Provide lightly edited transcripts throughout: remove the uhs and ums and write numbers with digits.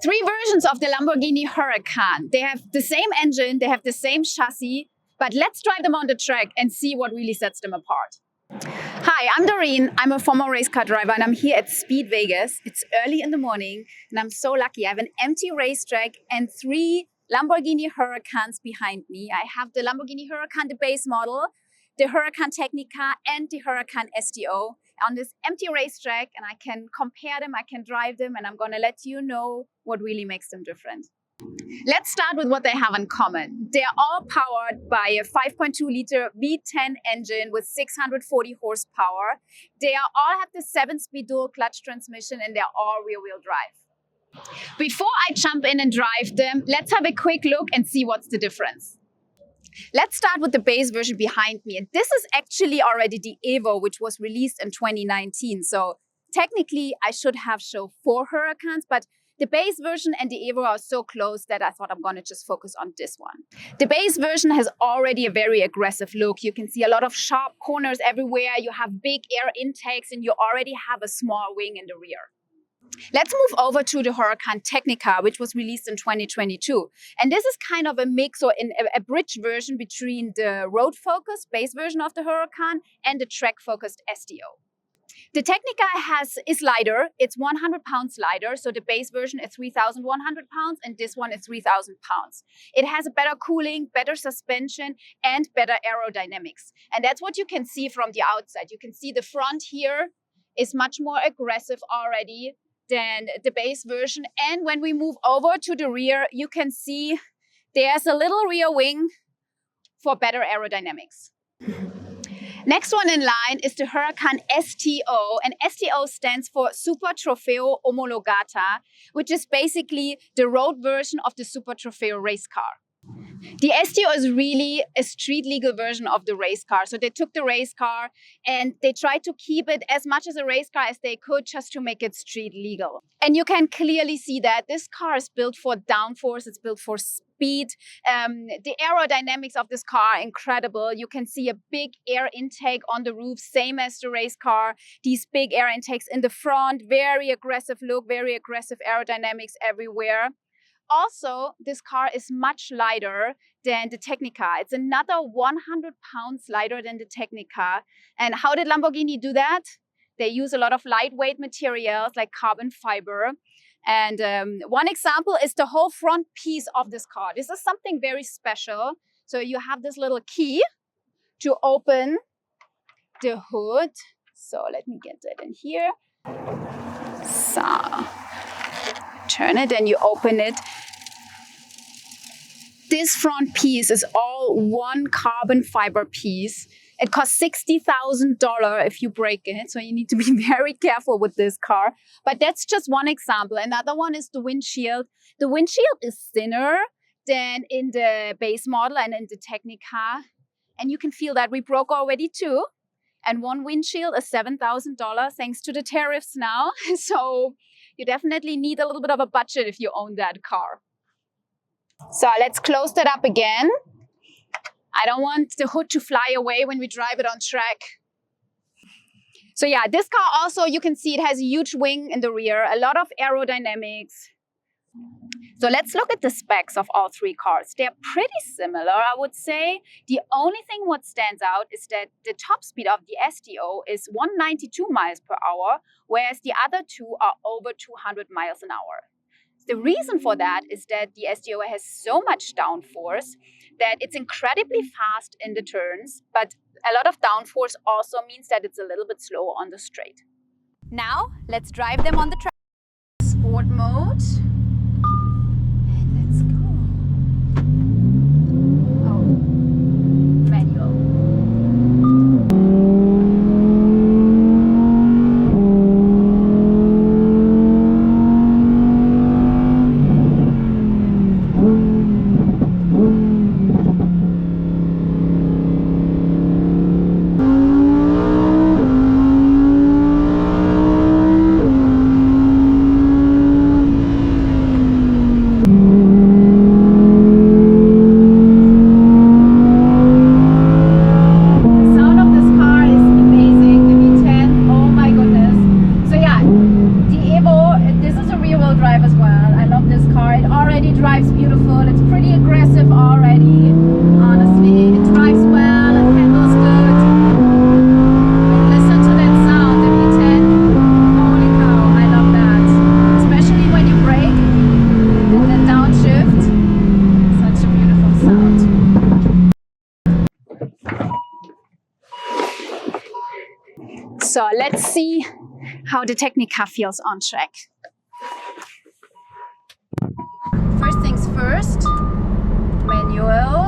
Three versions of the Lamborghini Huracan. They have the same engine, they have the same chassis, but let's drive them on the track and see what really sets them apart. Hi, I'm Doreen. I'm a former race car driver and I'm here at Speed Vegas. It's early in the morning and I'm so lucky. I have an empty racetrack and three Lamborghini Huracans behind me. I have the Lamborghini Huracan, the base model, the Huracan Technica and the Huracan STO on this empty racetrack, and I can compare them, I can drive them, and I'm gonna let you know what really makes them different. Let's start with what they have in common. They're all powered by a 5.2 liter V10 engine with 640 horsepower. They all have the 7-speed dual clutch transmission and they're all rear-wheel drive. Before I jump in and drive them, let's have a quick look and see what's the difference. Let's start with the base version behind me. And this is actually already the Evo, which was released in 2019. So technically, I should have shown 4 Huracans, but the base version and the Aero are so close that I thought I'm going to just focus on this one. The base version has already a very aggressive look. You can see a lot of sharp corners everywhere. You have big air intakes and you already have a small wing in the rear. Let's move over to the Huracan Technica, which was released in 2022. And this is kind of a mix or a bridge version between the road-focused base version of the Huracan and the track-focused STO. The Technica is lighter. It's 100 pounds lighter. So the base version is 3,100 pounds and this one is 3,000 pounds. It has a better cooling, better suspension and better aerodynamics. And that's what you can see from the outside. You can see the front here is much more aggressive already than the base version. And when we move over to the rear, you can see there's a little rear wing for better aerodynamics. Next one in line is the Huracan STO, and STO stands for Super Trofeo Omologata, which is basically the road version of the Super Trofeo race car. The STO is really a street legal version of the race car. So they took the race car and they tried to keep it as much as a race car as they could just to make it street legal. And you can clearly see that this car is built for downforce, it's built for speed. The aerodynamics of this car are incredible. You can see a big air intake on the roof, same as the race car. These big air intakes in the front, very aggressive look, very aggressive aerodynamics everywhere. Also, this car is much lighter than the Technica. It's another 100 pounds lighter than the Technica. And how did Lamborghini do that? They use a lot of lightweight materials like carbon fiber. And one example is the whole front piece of this car. This is something very special. So you have this little key to open the hood. So let me get that in here. So turn it and you open it. This front piece is all one carbon fiber piece. It costs $60,000 if you break it. So you need to be very careful with this car. But that's just one example. Another one is the windshield. The windshield is thinner than in the base model and in the Technica. And you can feel that we broke already 2. And one windshield is $7,000 thanks to the tariffs now. So you definitely need a little bit of a budget if you own that car. So let's close that up again. I don't want the hood to fly away when we drive it on track. So yeah, this car also, you can see it has a huge wing in the rear, a lot of aerodynamics. So let's look at the specs of all 3 cars. They're pretty similar, I would say. The only thing what stands out is that the top speed of the STO is 192 miles per hour, whereas the other 2 are over 200 miles an hour. The reason for that is that the STO has so much downforce that it's incredibly fast in the turns, but a lot of downforce also means that it's a little bit slower on the straight. Now, let's drive them on the track. Sport mode. And let's go. Oh, manual. well. I love this car. It already drives beautiful. It's pretty aggressive already. Honestly, it drives well. It handles good. And listen to that sound, the V10. Holy cow, I love that. Especially when you brake and then downshift. Such a beautiful sound. So let's see how the Technica feels on track. First things first, manual.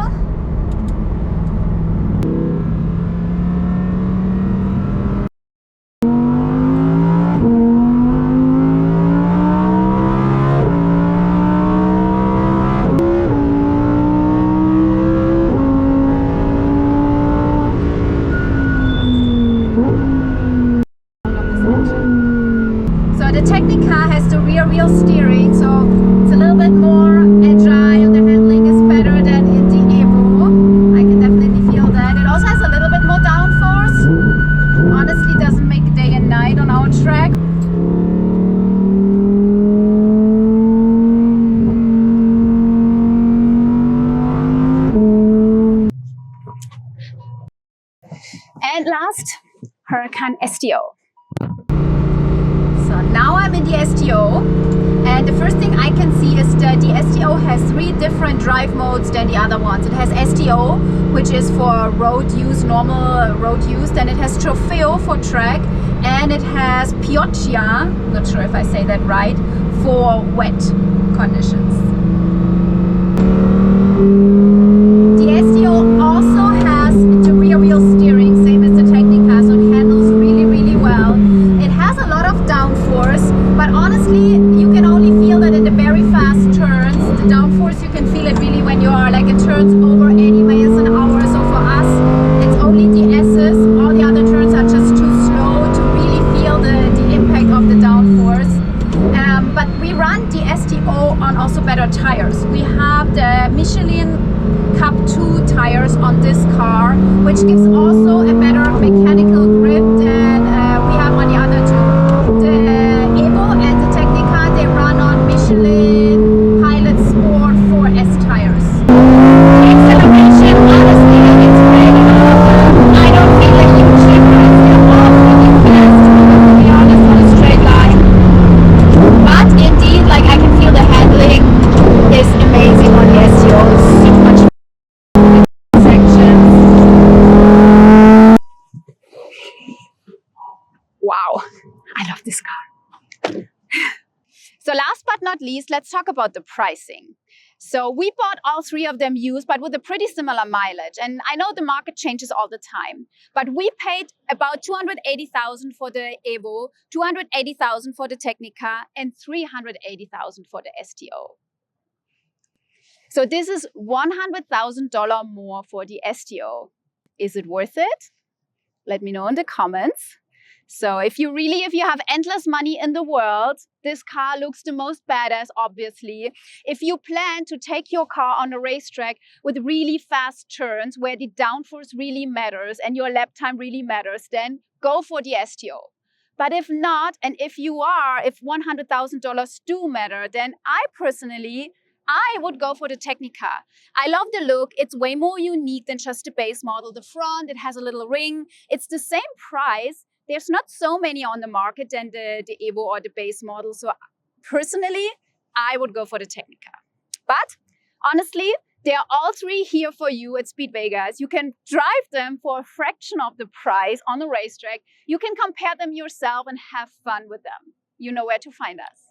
The Technica has the rear wheel steering, so it's a little bit more agile. The handling is better than in the Evo. I can definitely feel that. It also has a little bit more downforce. Honestly, doesn't make day and night on our track. And last, Huracan STO. So now I'm in the STO, and the first thing I can see is that the STO has 3 different drive modes than the other ones. It has STO, which is for road use, normal road use. Then it has Trofeo for track, and it has Pioggia, not sure if I say that right, for wet conditions. The STO also has the rear wheel steering, same as the Technica, so it handles really, really well. It has a lot of downforce, but honestly, you can only feel that in the very fast turns. The downforce, you can feel it really when you are like in turns over 80 miles an hour. So for us, it's only the S's. All the other turns are just too slow to really feel the impact of the downforce. But we run the STO on also better tires. We have the Michelin Cup 2 tires on this car, which gives also a better mechanical grip than we have on the other two. The Evo and the Technica, they run on Michelin Pilot Sport 4S tires. The acceleration, honestly, it's really I don't feel a huge difference. They're all really fast, to be honest, on a straight line. But indeed, like I can feel the handling is amazing on the STO. So much sections. Wow, I love this car. So last but not least, let's talk about the pricing. So we bought all 3 of them used, but with a pretty similar mileage. And I know the market changes all the time, but we paid about $280,000 for the Evo, $280,000 for the Technica, and $380,000 for the STO. So this is $100,000 more for the STO. Is it worth it? Let me know in the comments. So if you have endless money in the world, this car looks the most badass, obviously. If you plan to take your car on a racetrack with really fast turns where the downforce really matters and your lap time really matters, then go for the STO. But if not, and if $100,000 do matter, then I would go for the Technica. I love the look. It's way more unique than just the base model. The front, it has a little ring. It's the same price. There's not so many on the market than the Evo or the base model. So personally, I would go for the Technica. But honestly, they're all 3 here for you at Speed Vegas. You can drive them for a fraction of the price on the racetrack. You can compare them yourself and have fun with them. You know where to find us.